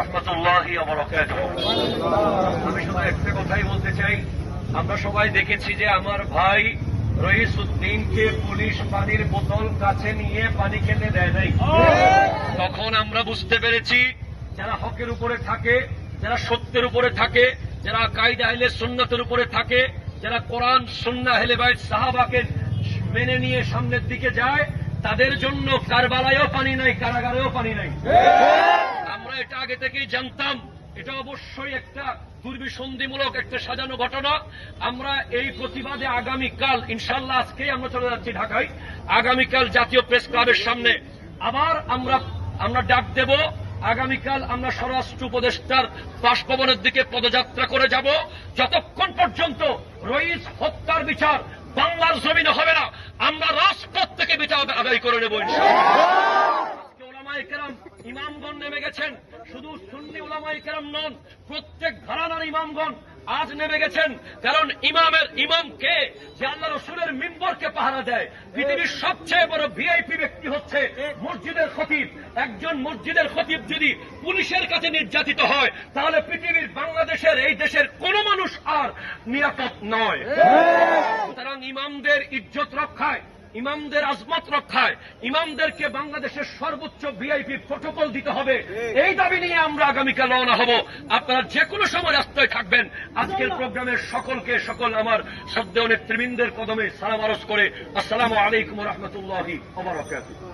রাহমাতুল্লাহি ওয়া বারাকাতুহু। আমি শুধু একটা কথাই বলতে চাই, আমরা সবাই দেখেছি যে আমার ভাই রইসউদ্দিনকে পুলিশ পানির বোতল কাছে নিয়ে পানি খেতে দেয় নাই। তখন আমরা বুঝতে পেরেছি যারা হকের উপরে থাকে, যারা সত্যের উপরে থাকে, যারা কায়দা আহলে সুন্নাতের উপরে থাকে, যারা কোরআন সুন্নাহ আহলে বাইত সাহাবাকে মেনে নিয়ে সামনের দিকে যায়, তাদের জন্য কারবালায়ও পানি নাই, কারাগারেও পানি নাই। আমরা এটা আগে থেকেই জানতাম। এটা অবশ্যই একটা দুর্বিসন্ধিমূলক একটা সাজানো ঘটনা। আমরা এই প্রতিবাদে আগামীকাল ইনশাআল্লাহ, আজকেই আমরা চলে যাচ্ছি ঢাকায়, আগামীকাল জাতীয় প্রেস ক্লাবের সামনে আবার আমরা ডাক দেব। আগামীকাল আমরা স্বরাষ্ট্র উপদেষ্টার বাসভবনের দিকে পদযাত্রা করে যাব। যতক্ষণ পর্যন্ত রইস হত্যার বিচার বাংলার জমিনে হবে না, আমরা রাজপথ থেকে বিচার আদায় করে নেব ইনশাআল্লাহ। আজকে উলামায়ে কেরাম ইমামগণ নেমে গেছেন, শুধু সুন্নি উলামায়ে কেরাম নন, প্রত্যেক ঘরানার ইমামগণ আজ নেমে গেছেন। কারণ ইমাম কে? যে আল্লাহ রসুলের মিম্বরকে পাহারা দেয়। পৃথিবীর সবচেয়ে বড় ভিআইপি ব্যক্তি হচ্ছে মসজিদের খতিব। একজন মসজিদের খতিব যদি পুলিশের কাছে নির্যাতিত হয়, তাহলে পৃথিবীর বাংলাদেশের এই দেশের কোন মানুষ আর নিরাপদ নয়। সুতরাং ইমামদের ইজ্জত রক্ষায়, ইমামদের আজমত রক্ষায়, ইমামদেরকে বাংলাদেশের সর্বোচ্চ ভিআইপি প্রটোকল দিতে হবে। এই দাবি নিয়ে আমরা আগামীকাল রওনা হব। আপনারা যে কোনো সময় রাস্তায় থাকবেন। আজকের প্রোগ্রামের সকল আমার শ্রদ্ধেয় নেতৃবৃন্দের কদমে সালাম আরজ করে আসসালামু আলাইকুম ওয়া রাহমাতুল্লাহি ওয়া বারাকাতুহু।